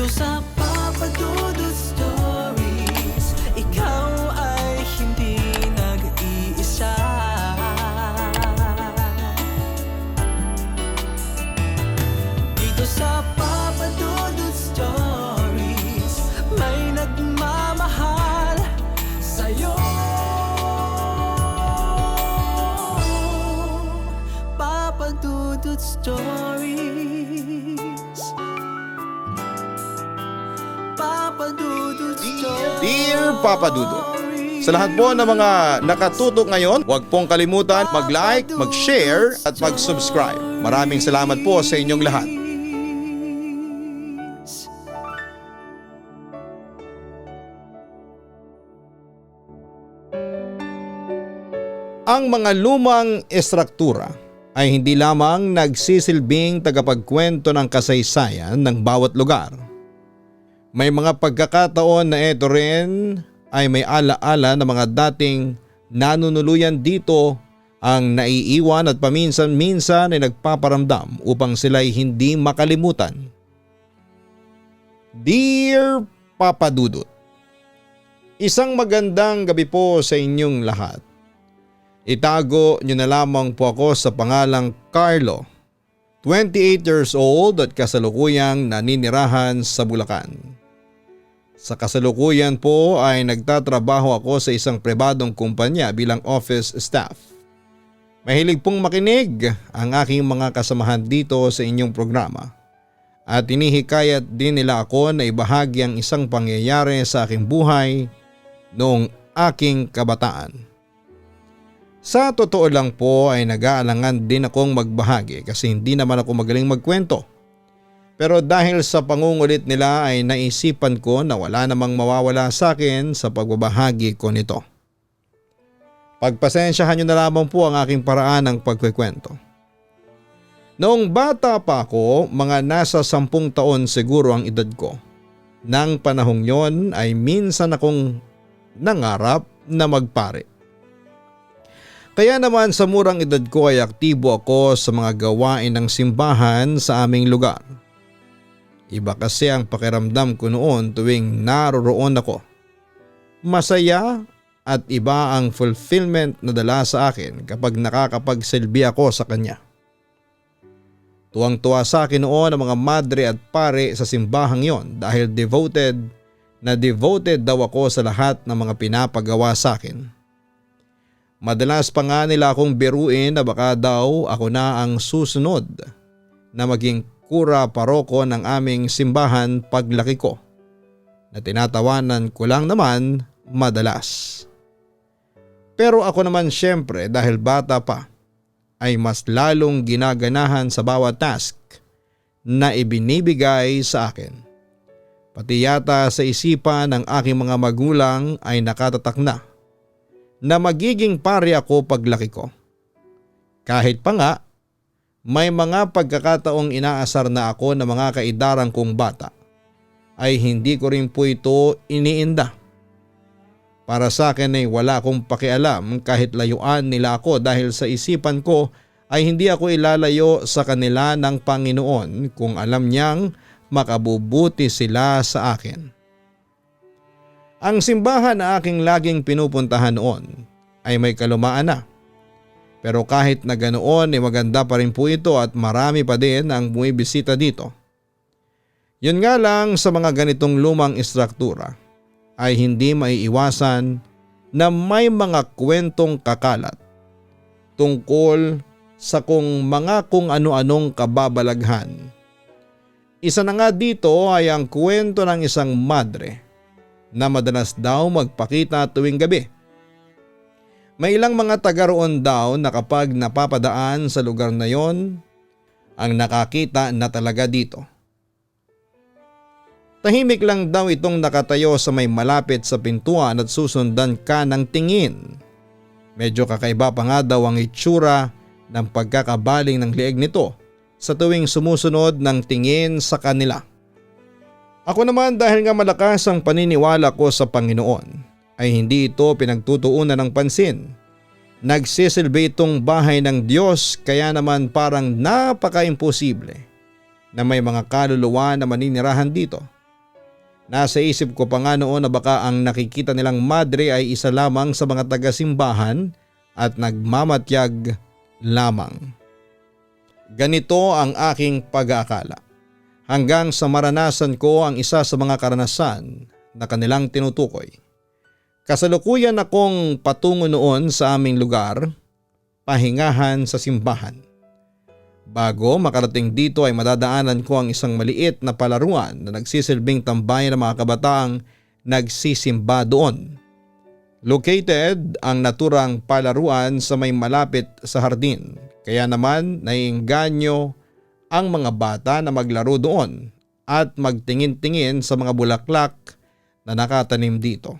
sa Papa Dudut Stories, ikaw ay hindi nag-iisa. Dito sa Papa Dudut Stories, may nagmamahal sa'yo. Papa Dudut Stories, Papa Dudut Stories. Dear Papa Dudut, sa lahat po ng mga nakatutok ngayon, huwag pong kalimutan mag-like, mag-share at mag-subscribe. Maraming salamat po sa inyong lahat. Ang mga lumang estruktura ay hindi lamang nagsisilbing tagapagkwento ng kasaysayan ng bawat lugar. May mga pagkakataon na ito rin ay may alaala na mga dating nanunuluyan dito ang naiiwan at paminsan-minsan ay nagpaparamdam upang sila'y hindi makalimutan. Dear Papa Dudut, isang magandang gabi po sa inyong lahat. Itago niyo na lamang po ako sa pangalang Carlo, 28 years old at kasalukuyang naninirahan sa Bulacan. Sa kasalukuyan po ay nagtatrabaho ako sa isang pribadong kumpanya bilang office staff. Mahilig pong makinig ang aking mga kasamahan dito sa inyong programa at inihikayat din nila ako na ibahagi ang isang pangyayari sa aking buhay noong aking kabataan. Sa totoo lang po ay nag-aalangan din akong magbahagi kasi hindi naman ako magaling magkwento. Pero dahil sa pangungulit nila ay naisipan ko na wala namang mawawala sa akin sa pagbabahagi ko nito. Pagpasensyahan nyo na lamang po ang aking paraan ng pagkikwento. Noong bata pa ako, mga nasa 10 taon siguro ang edad ko. Nang panahong yon ay minsan akong nangarap na magpare. Kaya naman sa murang edad ko ay aktibo ako sa mga gawain ng simbahan sa aming lugar. Iba kasi ang pakiramdam ko noon tuwing naroroon ako. Masaya at iba ang fulfillment na dala sa akin kapag nakakapagsilbi ako sa kanya. Tuwang-tuwa sa akin noon ang mga madre at pare sa simbahang yon dahil devoted daw ako sa lahat ng mga pinapagawa sa akin. Madalas pa nga nila akong biruin na baka daw ako na ang susunod na maging kura paroko ng aming simbahan paglaki ko, na tinatawanan ko lang naman madalas. Pero ako naman syempre dahil bata pa ay mas lalong ginaganahan sa bawat task na ibinibigay sa akin. Pati yata sa isipan ng aking mga magulang ay nakatatak na magiging pare ako paglaki ko. Kahit pa nga, may mga pagkakataong inaasar na ako ng mga kaidarang kong bata, ay hindi ko rin po ito iniinda. Para sa akin ay wala akong pakialam kahit layuan nila ako dahil sa isipan ko ay hindi ako ilalayo sa kanila ng Panginoon kung alam niyang makabubuti sila sa akin. Ang simbahan na aking laging pinupuntahan noon ay may kalumaan na. Pero kahit na ganoon ay maganda pa rin po ito at marami pa din ang bumibisita dito. Yun nga lang sa mga ganitong lumang istruktura ay hindi maiiwasan na may mga kwentong kakalat tungkol sa kung ano-anong kababalaghan. Isa na nga dito ay ang kwento ng isang madre na madalas daw magpakita tuwing gabi. May ilang mga taga roon daw na kapag napapadaan sa lugar na yon ang nakakita na talaga dito. Tahimik lang daw itong nakatayo sa may malapit sa pintuan at susundan ka ng tingin. Medyo kakaiba pa nga daw ang itsura ng pagkakabaling ng leeg nito sa tuwing sumusunod ng tingin sa kanila. Ako naman dahil nga malakas ang paniniwala ko sa Panginoon ay hindi ito pinagtutuunan ng pansin. Nagsisilbi itong bahay ng Diyos kaya naman parang napaka-imposible na may mga kaluluwa na maninirahan dito. Nasa isip ko pa nga noon na baka ang nakikita nilang madre ay isa lamang sa mga taga-simbahan at nagmamatyag lamang. Ganito ang aking pag-aakala. Hanggang sa maranasan ko ang isa sa mga karanasan na kanilang tinutukoy. Kasalukuyan akong patungo noon sa aming lugar, pahingahan sa simbahan. Bago makarating dito ay madadaanan ko ang isang maliit na palaruan na nagsisilbing tambayan ng mga kabataang nagsisimba doon. Located ang naturang palaruan sa may malapit sa hardin, kaya naman naiengganyo ang mga bata na maglaro doon at magtingin-tingin sa mga bulaklak na nakatanim dito.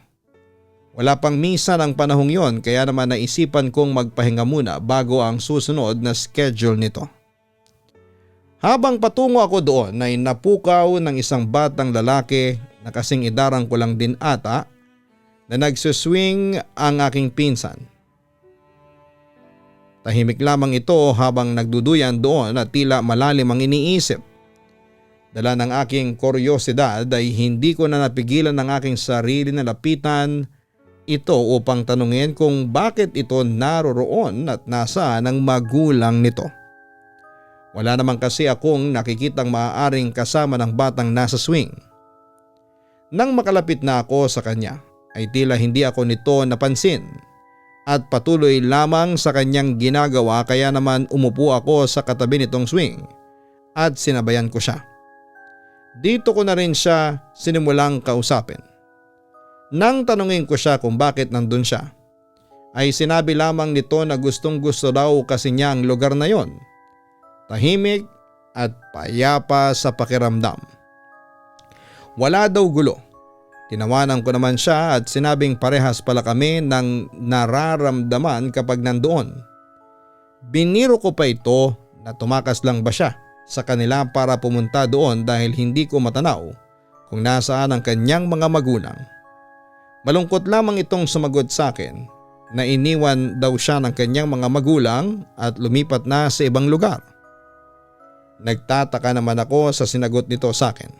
Wala pang misa ng panahong yon kaya naman naisipan kong magpahinga muna bago ang susunod na schedule nito. Habang patungo ako doon ay napukaw ng isang batang lalaki na kasing idarang ko lang din ata na nagsuswing ang aking pinsan. Tahimik lamang ito habang nagduduyan doon at tila malalim ang iniisip. Dala ng aking kuryosidad ay hindi ko na napigilan ng aking sarili na lapitan ito upang tanungin kung bakit ito naroroon at nasaan ang magulang nito. Wala naman kasi akong nakikitang maaaring kasama ng batang nasa swing. Nang makalapit na ako sa kanya ay tila hindi ako nito napansin at patuloy lamang sa kanyang ginagawa kaya naman umupo ako sa katabi nitong swing at sinabayan ko siya. Dito ko na rin siya sinimulang kausapin. Nang tanungin ko siya kung bakit nandun siya, ay sinabi lamang nito na gustong gusto daw kasi niya ang lugar na yon. Tahimik at payapa sa pakiramdam. Wala daw gulo. Tinawanan ko naman siya at sinabing parehas pala kami ng nararamdaman kapag nandoon. Biniro ko pa ito na tumakas lang ba siya sa kanila para pumunta doon dahil hindi ko matanaw kung nasaan ang kanyang mga magulang. Malungkot lamang itong sumagot sa akin na iniwan daw siya ng kanyang mga magulang at lumipat na sa ibang lugar. Nagtataka naman ako sa sinagot nito sa akin.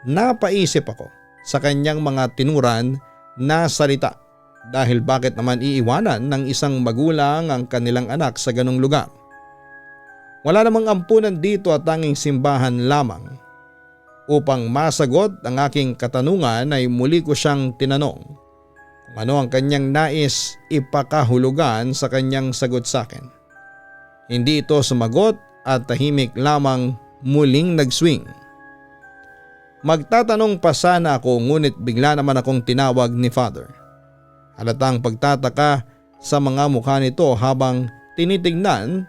Napaisip ako sa kanyang mga tinuran na salita dahil bakit naman iiwanan ng isang magulang ang kanilang anak sa ganong lugar. Wala namang ampunan dito at tanging simbahan lamang. Upang masagot ang aking katanungan ay muli ko siyang tinanong kung ano ang kanyang nais ipakahulugan sa kanyang sagot sa akin. Hindi ito sumagot at tahimik lamang muling nag-swing. Magtatanong pa sana ako ngunit bigla naman akong tinawag ni Father. Halatang pagtataka sa mga mukha nito habang tinitignan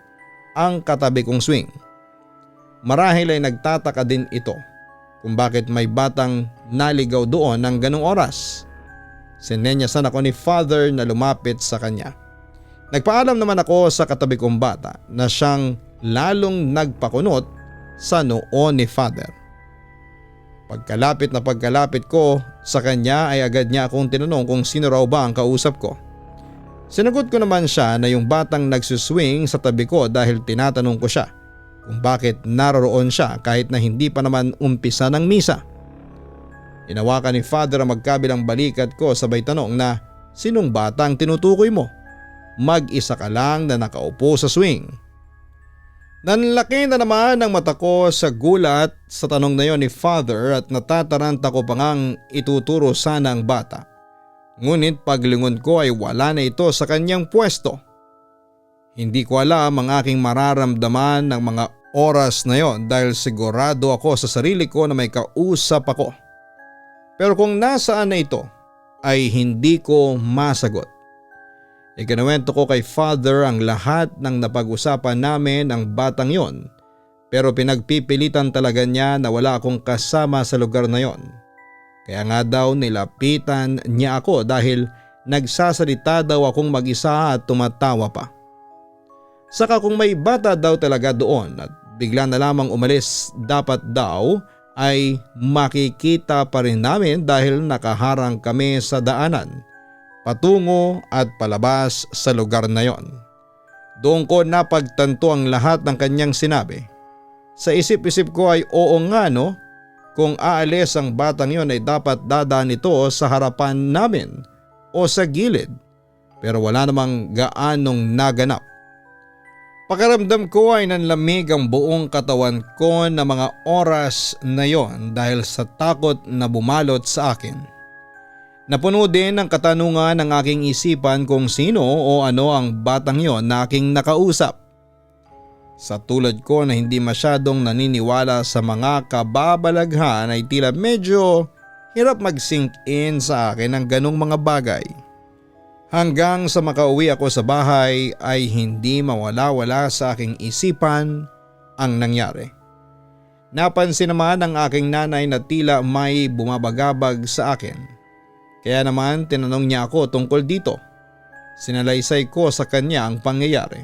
ang katabi kong swing. Marahil ay nagtataka din ito kung bakit may batang naligaw doon ng ganong oras. Sinenyasan ako ni Father na lumapit sa kanya. Nagpaalam naman ako sa katabi kong bata na siyang lalong nagpakunot sa noo ni Father. Pagkalapit ko sa kanya ay agad niya akong tinanong kung sino raw ba ang kausap ko. Sinagot ko naman siya na yung batang nagsuswing sa tabi ko dahil tinatanong ko siya kung bakit naroroon siya kahit na hindi pa naman umpisa ng misa. Inawakan ni Father ang magkabilang balikat ko sabay tanong na sinong bata ang tinutukoy mo? Mag-isa ka lang na nakaupo sa swing. Nanlaki na naman ang mata ko sa gulat sa tanong na yon ni Father at natataranta ko pa ngang ituturo sana ang bata. Ngunit paglingon ko ay wala na ito sa kanyang pwesto. Hindi ko alam ang aking mararamdaman ng mga oras na yon dahil sigurado ako sa sarili ko na may kausap ako. Pero kung nasaan na ito ay hindi ko masagot. Ikinuwento ko kay Father ang lahat ng napag-usapan namin ang batang yon pero pinagpipilitan talaga niya na wala akong kasama sa lugar na yon. Kaya nga daw nilapitan niya ako dahil nagsasalita daw akong mag-isa at tumatawa pa. Saka kung may bata daw talaga doon at bigla na lamang umalis dapat daw ay makikita pa rin namin dahil nakaharang kami sa daanan patungo at palabas sa lugar na yon. Doon ko napagtanto ang lahat ng kanyang sinabi. Sa isip-isip ko ay oo nga no, kung aalis ang batang yon ay dapat dadaan ito sa harapan namin o sa gilid, pero wala namang gaanong naganap. Pakiramdam ko ay nanlamig ang buong katawan ko na mga oras na yon dahil sa takot na bumalot sa akin. Napuno din ng katanungan ng aking isipan kung sino o ano ang batang yon na aking nakausap. Sa tulad ko na hindi masyadong naniniwala sa mga kababalaghan ay tila medyo hirap mag-sink in sa akin ang ganong mga bagay. Hanggang sa makauwi ako sa bahay ay hindi mawala-wala sa aking isipan ang nangyari. Napansin naman ng aking nanay na tila may bumabagabag sa akin. Kaya naman tinanong niya ako tungkol dito. Sinalaysay ko sa kanya ang pangyayari.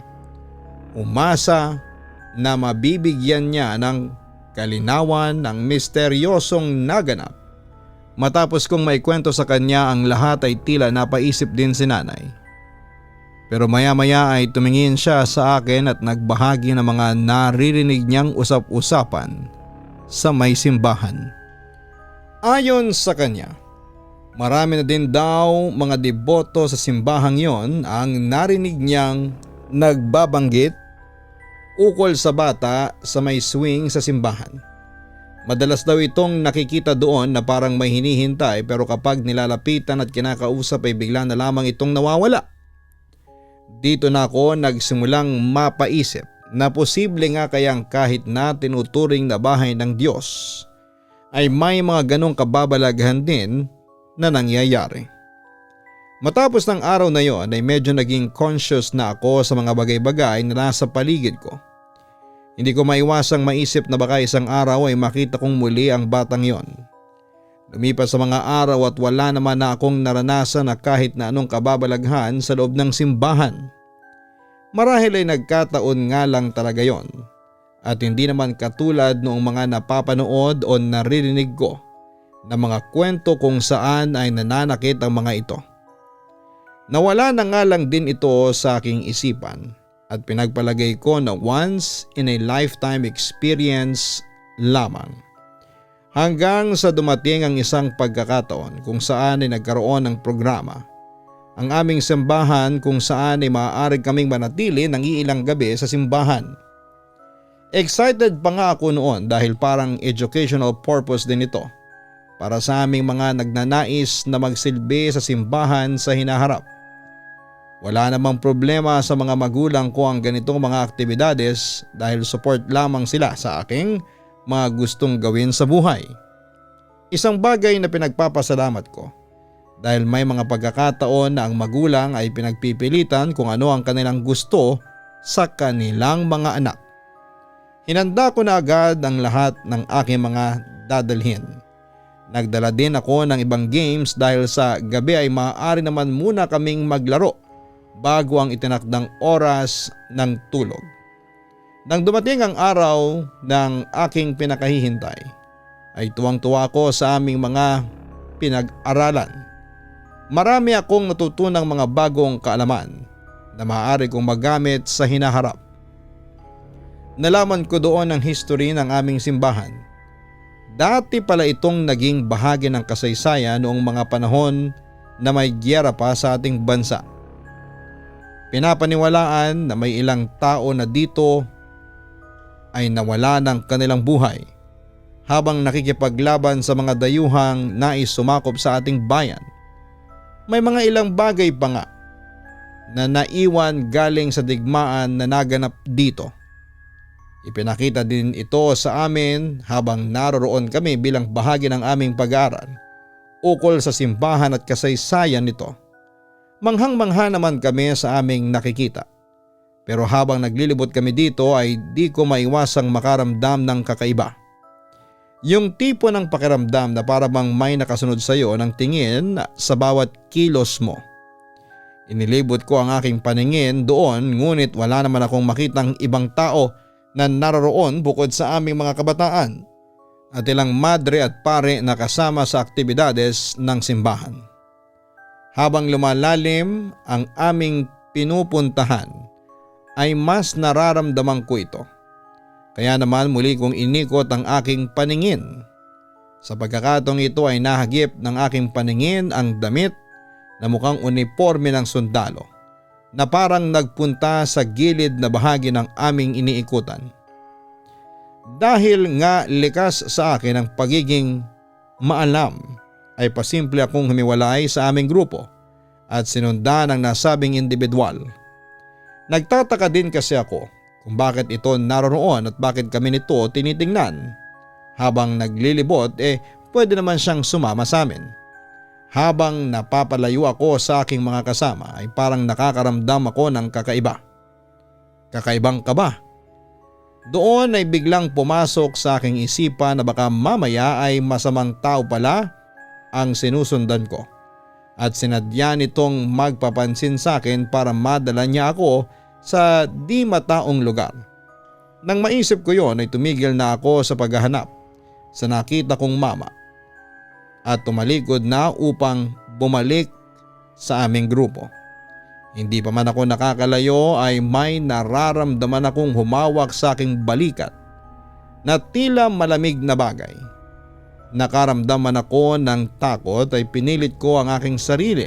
Umasa na mabibigyan niya ng kalinawan ng misteryosong naganap. Matapos kong maikwento sa kanya ang lahat ay tila napaisip din si nanay. Pero maya-maya ay tumingin siya sa akin at nagbahagi ng mga naririnig niyang usap-usapan sa may simbahan. Ayon sa kanya, marami na din daw mga deboto sa simbahang yon ang narinig niyang nagbabanggit ukol sa bata sa may swing sa simbahan. Madalas daw itong nakikita doon na parang may hinihintay pero kapag nilalapitan at kinakausap ay bigla na lamang itong nawawala. Dito na ako nagsimulang mapaisip na posible nga kayang kahit na tinuturing na bahay ng Diyos ay may mga ganong kababalaghan din na nangyayari. Matapos ng araw na yon ay medyo naging conscious na ako sa mga bagay-bagay na nasa paligid ko. Hindi ko maiwasang maisip na baka isang araw ay makita kong muli ang batang yon. Lumipas sa mga araw at wala naman na akong naranasan na kahit na anong kababalaghan sa loob ng simbahan. Marahil ay nagkataon nga lang talaga yon at hindi naman katulad noong mga napapanood o naririnig ko na mga kwento kung saan ay nananakit ang mga ito. Nawala na nga lang din ito sa aking isipan. At pinagpalagay ko na once in a lifetime experience lamang. Hanggang sa dumating ang isang pagkakataon kung saan ay nagkaroon ng programa. Ang aming simbahan kung saan ay maaari kaming manatili ng iilang gabi sa simbahan. Excited pa nga ako noon dahil parang educational purpose din ito. Para sa aming mga nagnanais na magsilbi sa simbahan sa hinaharap. Wala namang problema sa mga magulang ko ang ganitong mga aktibidades dahil support lamang sila sa aking mga gustong gawin sa buhay. Isang bagay na pinagpapasalamat ko dahil may mga pagkakataon na ang magulang ay pinagpipilitan kung ano ang kanilang gusto sa kanilang mga anak. Hinanda ko na agad ang lahat ng aking mga dadalhin. Nagdala din ako ng ibang games dahil sa gabi ay maaari naman muna kaming maglaro bago ang itinakdang oras ng tulog. Nang dumating ang araw ng aking pinakahihintay, ay tuwang-tuwa ako sa aming mga pinag-aralan. Marami akong natutunang mga bagong kaalaman na maaari kong magamit sa hinaharap. Nalaman ko doon ang history ng aming simbahan. Dati pala itong naging bahagi ng kasaysayan noong mga panahon na may giyera pa sa ating bansa. Pinapaniwalaan na may ilang tao na dito ay nawala ng kanilang buhay habang nakikipaglaban sa mga dayuhang nais sumakop sa ating bayan. May mga ilang bagay pa nga na naiwan galing sa digmaan na naganap dito. Ipinakita din ito sa amin habang naroroon kami bilang bahagi ng aming pag-aaral ukol sa simbahan at kasaysayan nito. Manghang-mangha naman kami sa aming nakikita. Pero habang naglilibot kami dito ay di ko maiwasang makaramdam ng kakaiba. Yung tipo ng pakiramdam na para bang may nakasunod sa iyo ng tingin sa bawat kilos mo. Inilibot ko ang aking paningin doon ngunit wala naman akong makitang ibang tao na naroroon bukod sa aming mga kabataan at ilang madre at pare na kasama sa aktibidades ng simbahan. Habang lumalalim ang aming pinupuntahan ay mas nararamdaman ko ito. Kaya naman muli kong inikot ang aking paningin Sa pagkakataong ito ay nahagip ng aking paningin ang damit na mukhang uniforme ng sundalo na parang nagpunta sa gilid na bahagi ng aming iniikutan. Dahil nga likas sa akin ang pagiging maalam ay pasimple akong humiwalay sa aming grupo at sinundan ang nasabing individual. Nagtataka din kasi ako kung bakit ito naroroon at bakit kami nito tinitingnan. Habang naglilibot pwede naman siyang sumama sa amin. Habang napapalayo ako sa aking mga kasama ay parang nakakaramdam ako ng kakaiba. Kakaibang kaba. Doon ay biglang pumasok sa aking isipan na baka mamaya ay masamang tao pala ang sinusundan ko. At sinadya nitong magpapansin sa akin para madala niya ako sa di mataong lugar. Nang maisip ko yon ay tumigil na ako sa paghahanap sa nakita kong mama at tumalikod na upang bumalik sa aming grupo. Hindi pa man ako nakakalayo ay may nararamdaman akong humawak sa aking balikat na tila malamig na bagay. Nakaramdaman ako ng takot ay pinilit ko ang aking sarili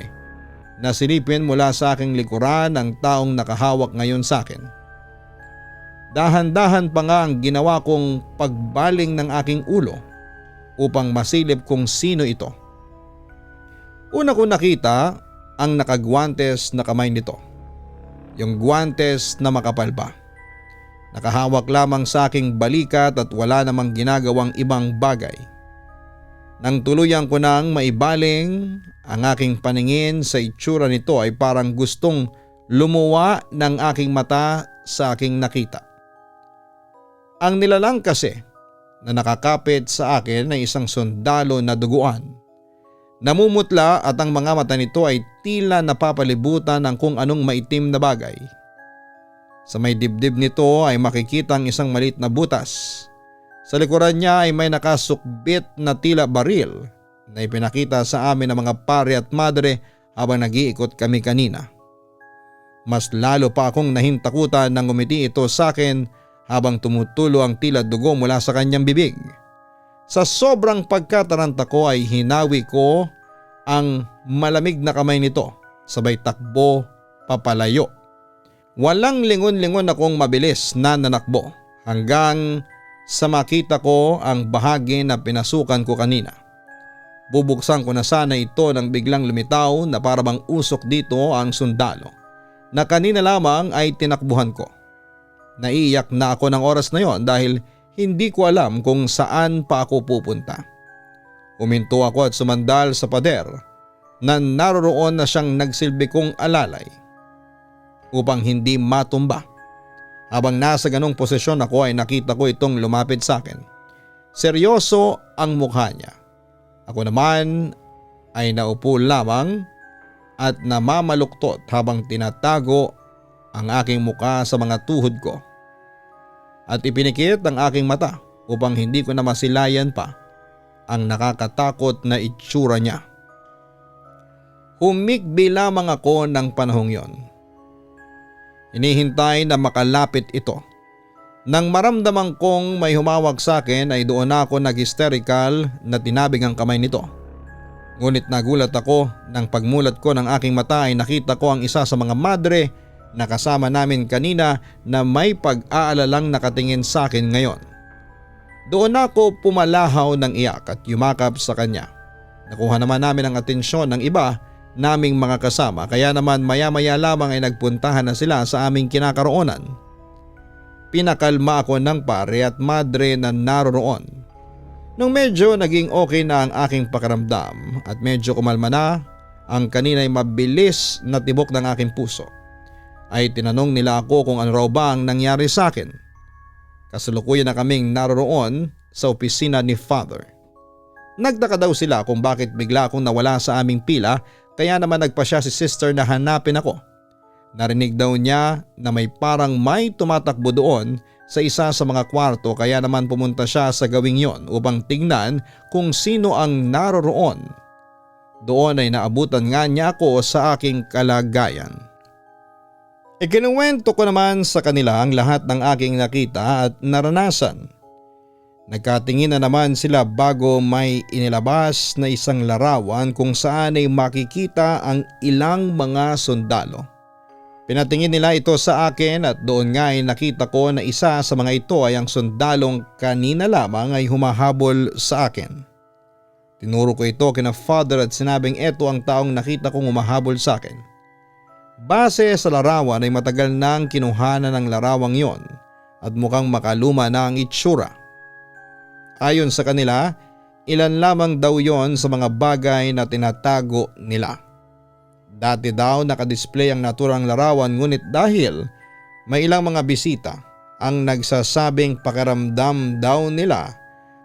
na silipin mula sa aking likuran ang taong nakahawak ngayon sa akin. Dahan-dahan pa nga ang ginawa kong pagbaling ng aking ulo upang masilip kung sino ito. Una ko nakita ang nakagwantes na kamay nito. Yung gwantes na makapal pa. Nakahawak lamang sa aking balikat at wala namang ginagawang ibang bagay. Nang tuluyan ko nang maibaling ang aking paningin sa itsura nito ay parang gustong lumuwa ng aking mata sa aking nakita. Ang nilalang kasi na nakakapit sa akin ay isang sundalo na duguan. Namumutla at ang mga mata nito ay tila napapalibutan ng kung anong maitim na bagay. Sa may dibdib nito ay makikita ang isang maliit na butas. Sa likuran niya ay may nakasukbit na tila baril na ipinakita sa amin ng mga pare at madre habang nag-iikot kami kanina. Mas lalo pa akong nahintakutan nang umiti ito sa akin habang tumutulo ang tila dugo mula sa kanyang bibig. Sa sobrang pagkataranta ko ay hinawi ko ang malamig na kamay nito sabay takbo papalayo. Walang lingon-lingon akong mabilis na nanakbo hanggang sa makita ko ang bahagi na pinasukan ko kanina. Bubuksan ko na sana ito nang biglang lumitaw na parabang usok dito ang sundalo na kanina lamang ay tinakbuhan ko. Naiiyak na ako ng oras na yon dahil hindi ko alam kung saan pa ako pupunta. Huminto ako at sumandal sa pader na naroroon na siyang nagsilbi kong alalay upang hindi matumba. Habang nasa ganong posisyon ako ay nakita ko itong lumapit sa akin. Seryoso ang mukha niya. Ako naman ay naupo lamang at namamaluktot habang tinatago ang aking mukha sa mga tuhod ko. At ipinikit ang aking mata upang hindi ko na masilayan pa ang nakakatakot na itsura niya. Humikbi lamang ako ng panahong yon. Hinihintay na makalapit ito. Nang maramdaman kong may humawak sa akin ay doon ako nag-hysterical na tinabig ang kamay nito. Ngunit nagulat ako nang pagmulat ko ng aking mata ay nakita ko ang isa sa mga madre na kasama namin kanina na may pag-aalalang nakatingin sa akin ngayon. Doon ako pumalahaw ng iyak at yumakap sa kanya. Nakuha naman namin ang atensyon ng iba naming mga kasama kaya naman maya-maya lamang ay nagpuntahan na sila sa aming kinakaroonan. Pinakalma ako ng pare at madre na naroroon. Nung medyo naging okay na ang aking pakiramdam at medyo kumalma na ang kanina'y mabilis na tibok ng aking puso, ay tinanong nila ako kung ano raw ba ang nangyari sa akin. Kasalukuyan na kaming naroroon sa opisina ni Father. Nagtaka daw sila kung bakit bigla akong nawala sa aming pila kaya naman nagpa siya si sister na hanapin ako. Narinig daw niya na may parang may tumatakbo doon sa isa sa mga kwarto kaya naman pumunta siya sa gawing yon upang tingnan kung sino ang naroroon. Doon ay naabutan nga niya ako sa aking kalagayan. Ikinuwento ko naman sa kanila ang lahat ng aking nakita at naranasan. Nagkatingin na naman sila bago may inilabas na isang larawan kung saan ay makikita ang ilang mga sundalo. Pinatingin nila ito sa akin at doon nga ay nakita ko na isa sa mga ito ay ang sundalong kanina lamang ay humahabol sa akin. Tinuro ko ito kina Father at sinabing eto ang taong nakita kong humahabol sa akin. Base sa larawan ay matagal nang kinuhanan ng larawang yon at mukhang makaluma na ang itsura. Ayon sa kanila, ilan lamang daw yon sa mga bagay na tinatago nila. Dati daw nakadisplay ang naturang larawan ngunit dahil may ilang mga bisita ang nagsasabing pakiramdam daw nila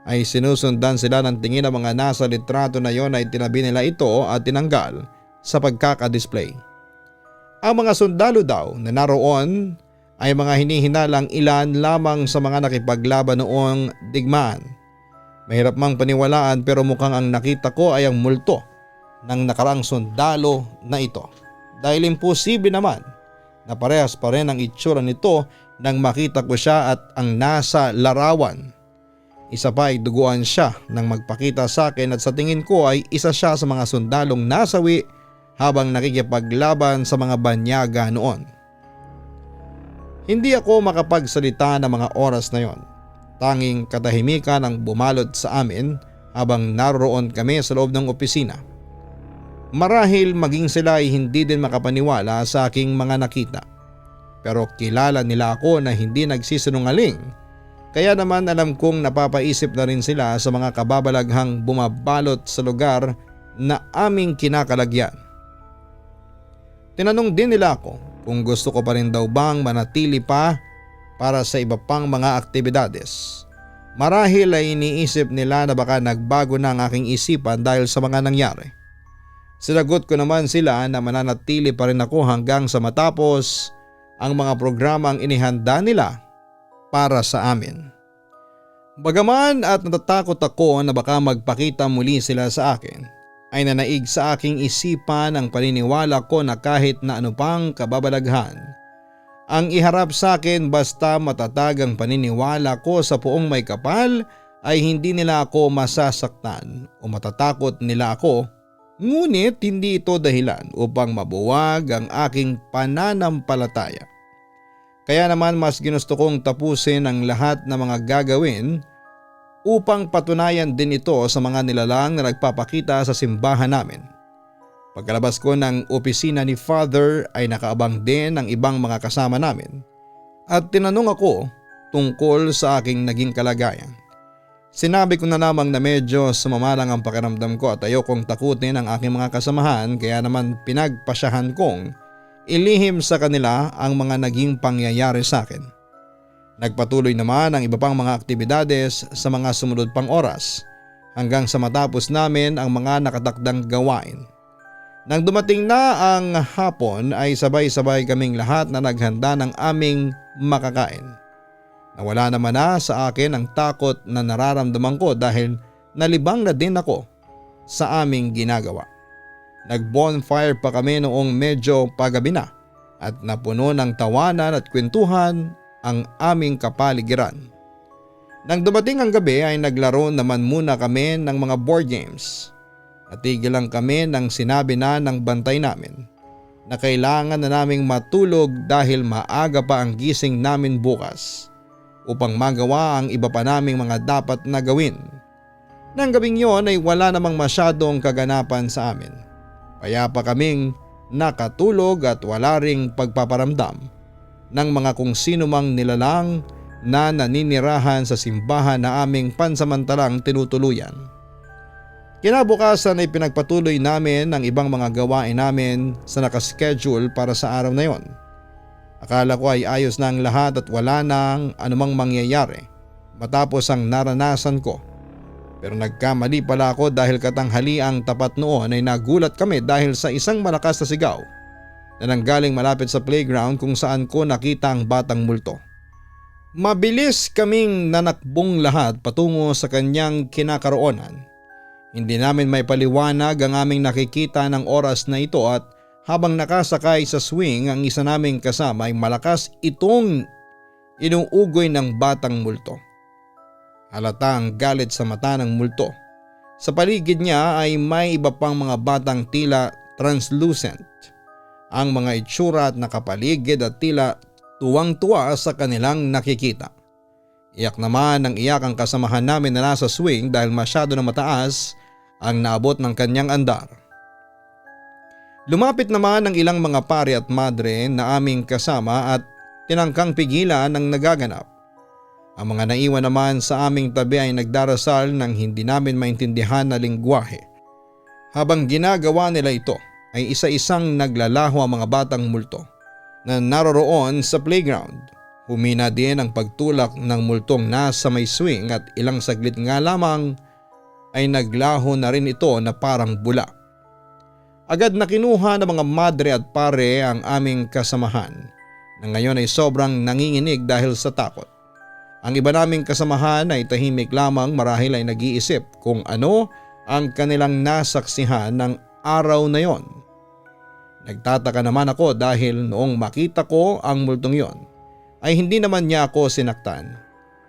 ay sinusundan sila ng tingin ng mga nasa litrato na yon ay tinabi nila ito at tinanggal sa pagkakadisplay. Ang mga sundalo daw na naroon ay mga hinihinalang ilan lamang sa mga nakipaglaban noong digmaan. Mahirap mang paniwalaan pero mukhang ang nakita ko ay ang multo ng nakaraang sundalo na ito. Dahil imposible naman na parehas pa rin ang itsura nito nang makita ko siya at ang nasa larawan. Isa pa ay duguan siya nang magpakita sa akin at sa tingin ko ay isa siya sa mga sundalong nasawi habang nakikipaglaban sa mga banyaga noon. Hindi ako makapagsalita ng mga oras na yon. Tanging katahimikan ang bumalot sa amin habang naroon kami sa loob ng opisina. Marahil maging sila ay hindi din makapaniwala sa aking mga nakita. Pero kilala nila ako na hindi nagsisinungaling. Kaya naman alam kong napapaisip na rin sila sa mga kababalaghang bumabalot sa lugar na aming kinakalagyan. Tinanong din nila ako kung gusto ko pa rin daw bang manatili pa para sa iba pang mga aktibidades. Marahil ay iniisip nila na baka nagbago na ang aking isipan dahil sa mga nangyari. Sinagot ko naman sila na mananatili pa rin ako hanggang sa matapos ang mga programang inihanda nila para sa amin. Bagaman at natatakot ako na baka magpakita muli sila sa akin, ay nanaig sa aking isipan ang paniniwala ko na kahit na ano pang kababalaghan ang iharap sa akin basta matatag ang paniniwala ko sa Poong May Kapal ay hindi nila ako masasaktan o matatakot nila ako, ngunit hindi ito dahilan upang mabuwag ang aking pananampalataya. Kaya naman mas ginusto kong tapusin ang lahat ng mga gagawin upang patunayan din ito sa mga nilalang na nagpapakita sa simbahan namin. Pagkalabas ko ng opisina ni Father ay nakaabang din ang ibang mga kasama namin at tinanong ako tungkol sa aking naging kalagayan. Sinabi ko na lamang na medyo sumama lang ang pakiramdam ko at ayokong takutin ang aking mga kasamahan kaya naman pinagpasyahan kong ilihim sa kanila ang mga naging pangyayari sa akin. Nagpatuloy naman ang iba pang mga aktibidades sa mga sumunod pang oras hanggang sa matapos namin ang mga nakatakdang gawain. Nang dumating na ang hapon ay sabay-sabay kaming lahat na naghanda ng aming makakain. Nawala naman na sa akin ang takot na nararamdaman ko dahil nalibang na din ako sa aming ginagawa. Nag-bonfire pa kami noong medyo pagabi na at napuno ng tawanan at kwentuhan ang aming kapaligiran. Nang dumating ang gabi ay naglaro naman muna kami ng mga board games. Natigil lang kami nang sinabi na ng bantay namin na kailangan na naming matulog dahil maaga pa ang gising namin bukas upang magawa ang iba pa naming mga dapat na gawin. Nang gabing yon ay wala namang masyadong kaganapan sa amin. Payapa kaming nakatulog at wala ring pagpaparamdam ng mga kung sino mang nilalang na naninirahan sa simbahan na aming pansamantalang tinutuluyan. Kinabukasan ay pinagpatuloy namin ang ibang mga gawain namin sa nakaschedule para sa araw na yon. Akala ko ay ayos na ang lahat at wala nang anumang mangyayari matapos ang naranasan ko. Pero nagkamali pala ako dahil katanghaliang tapat noon ay nagulat kami dahil sa isang malakas na sigaw na nanggaling malapit sa playground kung saan ko nakita ang batang multo. Mabilis kaming nanakbong lahat patungo sa kanyang kinakaroonan. Hindi namin may paliwanag ang aming nakikita ng oras na ito at habang nakasakay sa swing ang isa naming kasama ay malakas itong inuugoy ng batang multo. Halata ang galit sa mata ng multo. Sa paligid niya ay may iba pang mga batang tila translucent. Ang mga itsura at nakapaligid at tila tuwang-tuwa sa kanilang nakikita. Iyak naman ng iyak ang kasamahan namin na nasa swing dahil masyado na mataas ang naabot ng kanyang andar. Lumapit naman ang ilang mga pare at madre na aming kasama at tinangkang pigilan ang nagaganap. Ang mga naiwan naman sa aming tabi ay nagdarasal ng hindi namin maintindihan na lingwahe. Habang ginagawa nila ito ay isa-isang naglalaho ang mga batang multo na naroroon sa playground. Humina din ang pagtulak ng multong nasa may swing at ilang saglit nga lamang ay naglaho na rin ito na parang bula. Agad na kinuha ng mga madre at pare ang aming kasamahan na ngayon ay sobrang nanginginig dahil sa takot. Ang iba naming kasamahan ay tahimik lamang marahil ay nag-iisip kung ano ang kanilang nasaksihan ng araw na yon. Nagtataka naman ako dahil noong makita ko ang multong yon ay hindi naman niya ako sinaktan.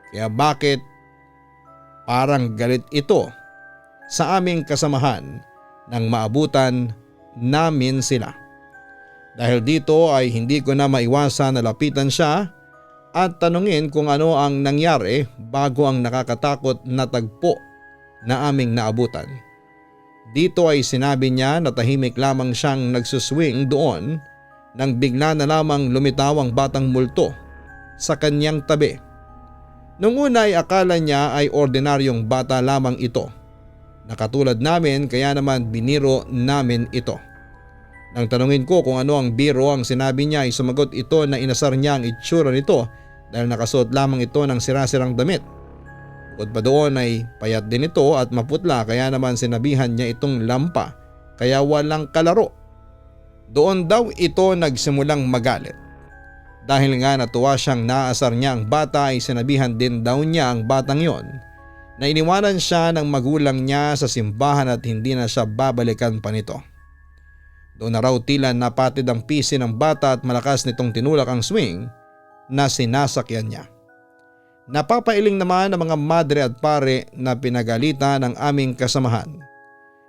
Kaya bakit parang galit ito sa aming kasamahan nang maabutan namin sila. Dahil dito ay hindi ko na maiwasan na lapitan siya at tanungin kung ano ang nangyari bago ang nakakatakot na tagpo na aming naabutan. Dito ay sinabi niya na tahimik lamang siyang nagsuswing doon nang bigla na lamang lumitaw ang batang multo sa kanyang tabi. Nung una ay akala niya ay ordinaryong bata lamang ito. Nakatulad namin kaya naman biniro namin ito. Nang tanungin ko kung ano ang biro ang sinabi niya ay sumagot ito na inasar niya ang itsura nito dahil nakasuot lamang ito ng sirasirang damit. Bukod pa doon ay payat din ito at maputla kaya naman sinabihan niya itong lampa kaya walang kalaro. Doon daw ito nagsimulang magalit. Dahil nga natuwa siyang naasar niya ang bata ay sinabihan din daw niya ang batang yon na iniwanan siya ng magulang niya sa simbahan at hindi na siya babalikan pa nito. Doon na raw tila napatid ang pisi ng bata at malakas nitong tinulak ang swing na sinasakyan niya. Napapailing naman ang mga madre at pare na pinagalitan ng aming kasamahan.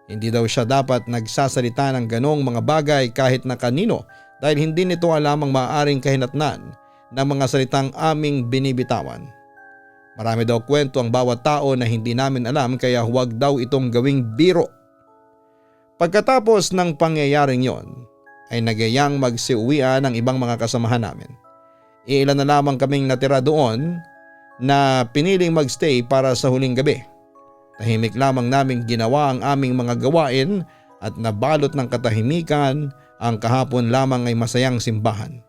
Hindi daw siya dapat nagsasalita ng ganong mga bagay kahit na kanino dahil hindi nito alam ang maaaring kahinatnan ng mga salitang aming binibitawan. Marami daw kwento ang bawat tao na hindi namin alam kaya huwag daw itong gawing biro. Pagkatapos ng pangyayaring yon ay nagyayang magsiuwian ang ibang mga kasamahan namin. Iilan na lamang kaming natira doon na piniling magstay para sa huling gabi. Tahimik lamang naming ginawa ang aming mga gawain at nabalot ng katahimikan ang kahapon lamang ay masayang simbahan.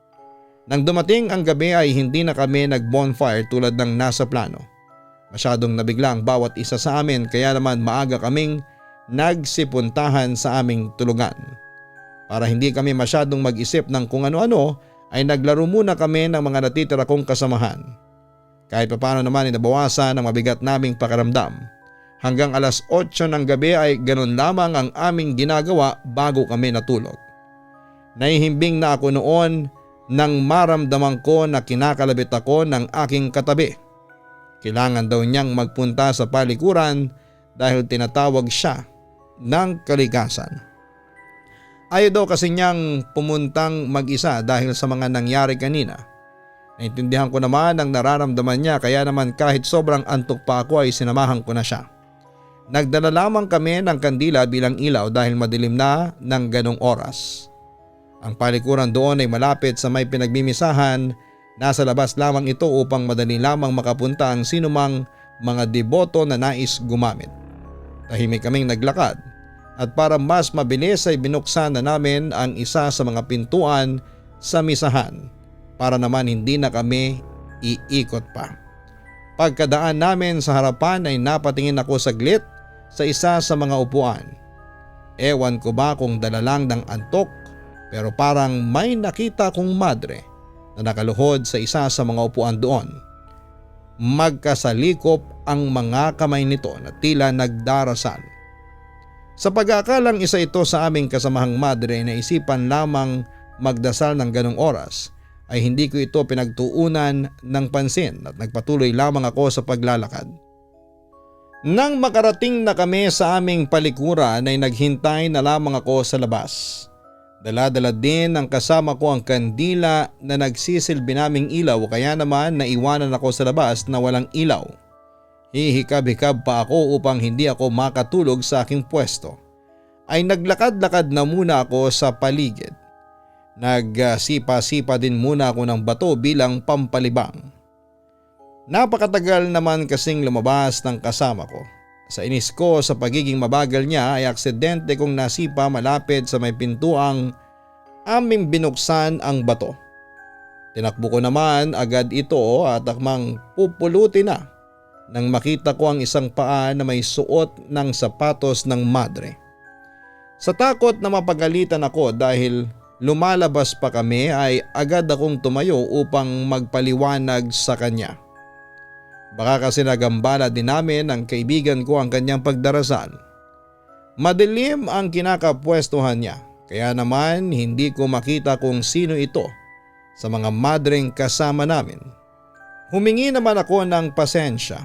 Nang dumating ang gabi ay hindi na kami nag-bonfire tulad ng nasa plano. Masyadong nabigla ang bawat isa sa amin kaya naman maaga kaming nagsipuntahan sa aming tulugan. Para hindi kami masyadong mag-isip ng kung ano-ano ay naglaro muna kami ng mga natitira kong kasamahan. Kahit paano naman inabawasan ang mabigat naming pakiramdam. Hanggang alas 8 ng gabi ay ganun lamang ang aming ginagawa bago kami natulog. Nahihimbing na ako noon nang maramdaman ko na kinakalabit ako ng aking katabi. Kailangan daw niyang magpunta sa palikuran dahil tinatawag siya ng kalikasan. Ayaw daw kasi niyang pumuntang mag-isa dahil sa mga nangyari kanina. Naintindihan ko naman ang nararamdaman niya kaya naman kahit sobrang antok pa ako ay sinamahan ko na siya. Nagdala lamang kami ng kandila bilang ilaw dahil madilim na ng ganong oras. Ang palikuran doon ay malapit sa may pinagbimisahan. Nasa labas lamang ito upang madali lamang makapunta ang sinumang mga deboto na nais gumamit. Tahimik kaming naglakad at para mas mabilis ay binuksan na namin ang isa sa mga pintuan sa misahan para naman hindi na kami iikot pa. Pagkadaan namin sa harapan ay napatingin ako saglit sa isa sa mga upuan. Ewan ko ba kung dala lang ng antok pero parang may nakita kong madre na nakaluhod sa isa sa mga upuan doon. Magkasalikop ang mga kamay nito na tila nagdarasal. Sa pag-aakalang isa ito sa aming kasamahang madre na isipan lamang magdasal ng ganong oras ay hindi ko ito pinagtuunan ng pansin at nagpatuloy lamang ako sa paglalakad. Nang makarating na kami sa aming palikuran ay naghintay na lamang ako sa labas. Dala-dala din ng kasama ko ang kandila na nagsisilbi naming ilaw kaya naman naiwanan ako sa labas na walang ilaw. Hihikab-hikab pa ako upang hindi ako makatulog sa aking pwesto. Ay naglakad-lakad na muna ako sa paligid. Nagsipa-sipa din muna ako ng bato bilang pampalibang. Napakatagal naman kasing lumabas ng kasama ko. Sa inis ko sa pagiging mabagal niya ay aksidente kong nasipa malapit sa may pintuang aming binuksan ang bato. Tinakbo ko naman agad ito at akmang pupulutin na nang makita ko ang isang paa na may suot ng sapatos ng madre. Sa takot na mapagalitan ako dahil lumalabas pa kami ay agad akong tumayo upang magpaliwanag sa kanya. Baka kasi nagambala din namin ng kaibigan ko ang kanyang pagdarasal. Madilim ang kinakapwestuhan niya kaya naman hindi ko makita kung sino ito sa mga madreng kasama namin. Humingi naman ako ng pasensya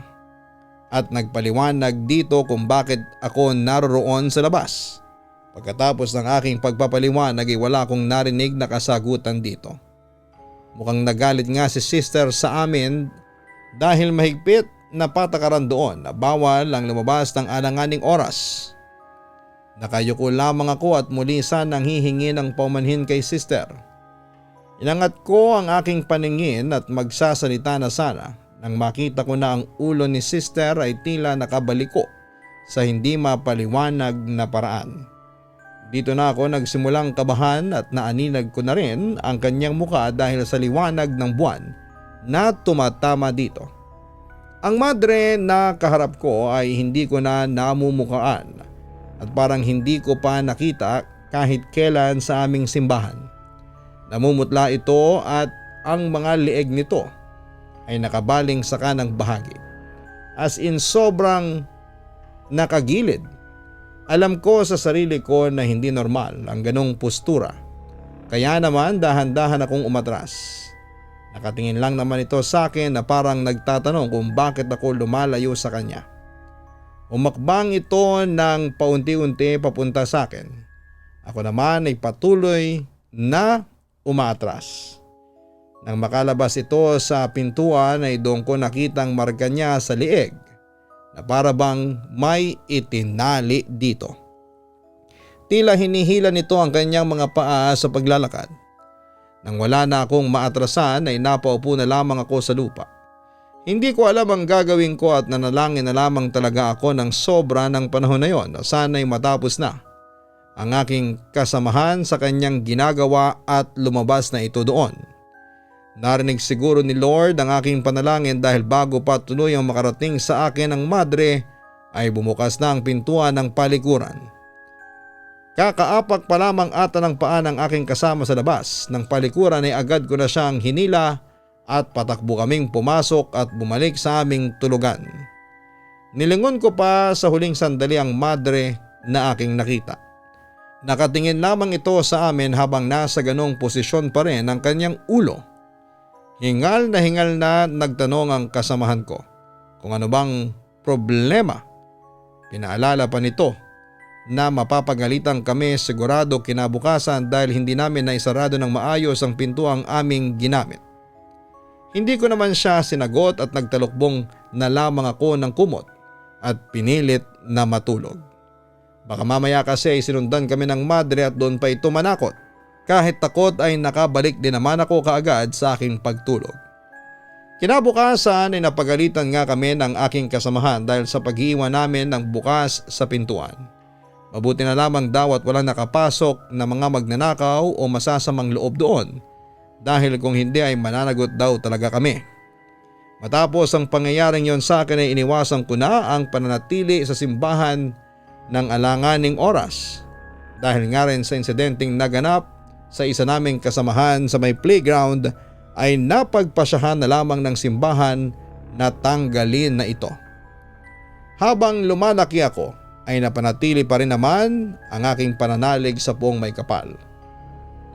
at nagpaliwanag dito kung bakit ako naroroon sa labas. Pagkatapos ng aking pagpapaliwanag ay wala akong narinig na kasagutan dito. Mukhang nagalit nga si sister sa amin dahil mahigpit na patakaran doon na bawal ang lumabas ng alanganing oras. Nakayuko lamang ako at muli sanang hihingi ng paumanhin kay sister. Inangat ko ang aking paningin at magsasalita na sana nang makita ko na ang ulo ni sister ay tila nakabaliko sa hindi mapaliwanag na paraan. Dito na ako nagsimulang kabahan at naaninag ko na rin ang kanyang muka dahil sa liwanag ng buwan na tumatama dito. Ang madre na kaharap ko ay hindi ko na namumukaan at parang hindi ko pa nakita kahit kailan sa aming simbahan. Namumutla ito at ang mga lieg nito ay nakabaling sa kanang bahagi. As in sobrang nakagilid. Alam ko sa sarili ko na hindi normal ang ganong postura. Kaya naman dahan-dahan akong umatras. Nakatingin lang naman ito sa akin na parang nagtatanong kung bakit ako lumalayo sa kanya. Umakbang ito ng paunti-unti papunta sa akin. Ako naman ay patuloy na umaatras. Nang makalabas ito sa pintuan ay doon ko nakitang marka niya sa lieg na para bang may itinali dito. Tila hinihila nito ang kanyang mga paa sa paglalakad. Nang wala na akong maatrasan ay napaupo na lamang ako sa lupa. Hindi ko alam ang gagawin ko at nanalangin na lamang talaga ako ng sobra ng panahon na yon na sana'y matapos na ang aking kasamahan sa kanyang ginagawa at lumabas na ito doon. Narinig siguro ni Lord ang aking panalangin dahil bago pa tuluyang makarating sa akin ang madre ay bumukas na ang pintuan ng palikuran. Kakaapak pa lamang ata ng paa ng aking kasama sa labas ng palikuran ay agad ko na siyang hinila at patakbo kaming pumasok at bumalik sa aming tulugan. Nilingon ko pa sa huling sandali ang madre na aking nakita. Nakatingin lamang ito sa amin habang nasa ganong posisyon pa rin ang kanyang ulo. Hingal na nagtanong ang kasamahan ko kung ano bang problema. Pinaalala pa nito na mapapagalitan kami sigurado kinabukasan dahil hindi namin naisarado ng maayos ang pintuang aming ginamit. Hindi ko naman siya sinagot at nagtalukbong na lamang ako ng kumot at pinilit na matulog. Baka mamaya kasi ay sinundan kami ng madre at doon pa ito manakot. Kahit takot ay nakabalik din naman ako kaagad sa aking pagtulog. Kinabukasan ay napagalitan nga kami ng aking kasamahan dahil sa pag-iwan namin ng bukas sa pintuan. Mabuti na lamang daw at walang nakapasok na mga magnanakaw o masasamang loob doon dahil kung hindi ay mananagot daw talaga kami. Matapos ang pangyayaring yon sa akin ay iniwasan ko na ang pananatili sa simbahan ng alanganing oras dahil nga rin sa insidenteng naganap sa isa naming kasamahan sa may playground ay napagpasyahan na lamang ng simbahan na tanggalin na ito. Habang lumalaki ako ay napanatili pa rin naman ang aking pananalig sa Puong May Kapal.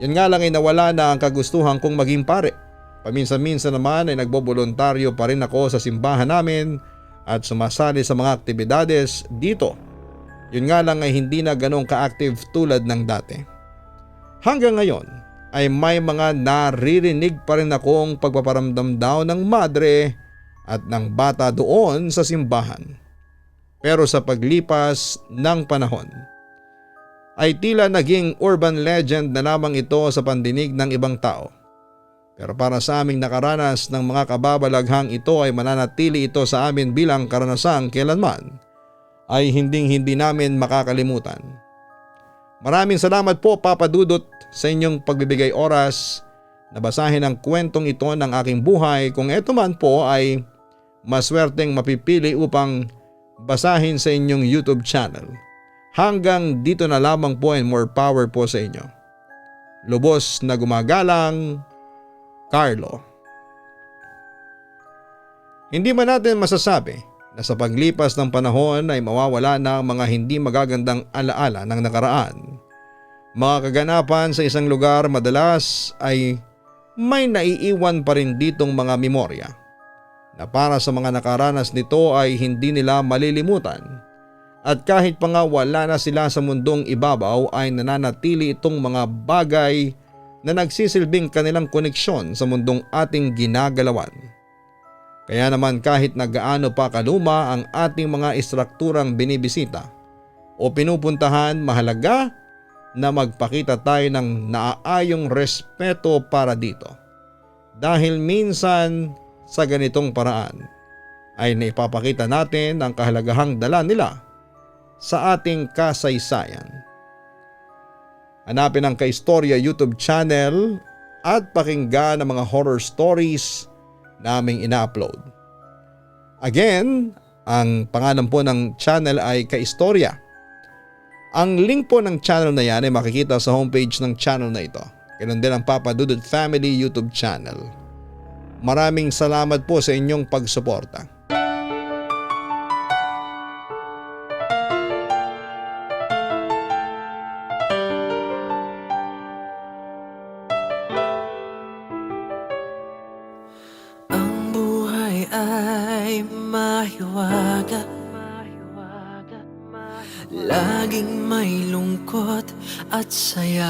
Yan nga lang ay nawala na ang kagustuhan kong maging pare. Paminsan-minsan naman ay nagbobolontaryo pa rin ako sa simbahan namin at sumasali sa mga aktibidades dito. Yun nga lang ay hindi na ganong ka-active tulad ng dati. Hanggang ngayon ay may mga naririnig pa rin akong pagpaparamdam daw ng madre at ng bata doon sa simbahan. Pero sa paglipas ng panahon ay tila naging urban legend na lamang ito sa pandinig ng ibang tao. Pero para sa aming nakaranas ng mga kababalaghang ito ay mananatili ito sa amin bilang karanasang kailanman ay hindi namin makakalimutan. Maraming salamat po Papa Dudut sa inyong pagbibigay oras na basahin ang kwentong ito ng aking buhay, kung ito man po ay maswerteng mapipili upang basahin sa inyong YouTube channel. Hanggang dito na lamang po and more power po sa inyo. Lubos na gumagalang, Carlo. Hindi man natin masasabi na sa paglipas ng panahon ay mawawala na ang mga hindi magagandang alaala ng nakaraan. Mga kaganapan sa isang lugar madalas ay may naiiwan pa rin ditong mga memorya na para sa mga nakaranas nito ay hindi nila malilimutan. At kahit pa nga wala na sila sa mundong ibabaw ay nananatili itong mga bagay na nagsisilbing kanilang koneksyon sa mundong ating ginagalawan. Kaya naman kahit na gaano pa kaluma ang ating mga istrukturang binibisita o pinupuntahan, mahalaga na magpakita tayo ng naaayong respeto para dito. Dahil minsan sa ganitong paraan ay naipapakita natin ang kahalagahang dala nila sa ating kasaysayan. Hanapin ang Kaistorya YouTube channel at pakinggan ang mga horror stories naming ina-upload. Again, ang pangalan po ng channel ay Kaistorya. Ang link po ng channel na yan ay makikita sa homepage ng channel na ito. Ganun din ang Papa Dudut Family YouTube channel. Maraming salamat po sa inyong pagsuporta. Ay mahiwaga, laging may lungkot at saya.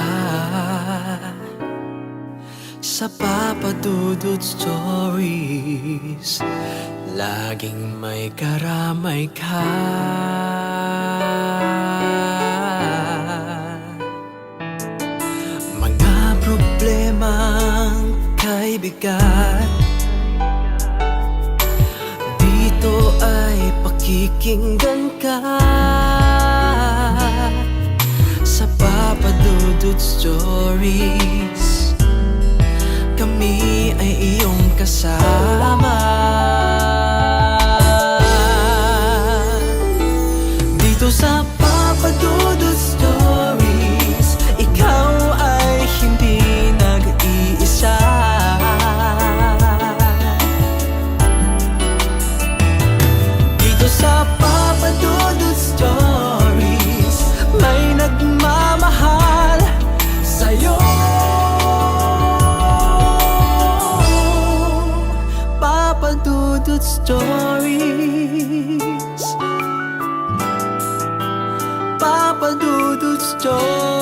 Sa Papa Dudut Stories, laging may karamay ka. Mga problemang kay bigat, dito ay pakikinggan ka. Sa Papa Dudut Stories, kami ay iyong kasama. Dito sa Papa Dudut Stories, ikaw ay hindi nag-iisa. Sa Papa Dudut Stories, may nagmamahal sa'yo. Papa Dudut Stories, Papa Dudut Stories.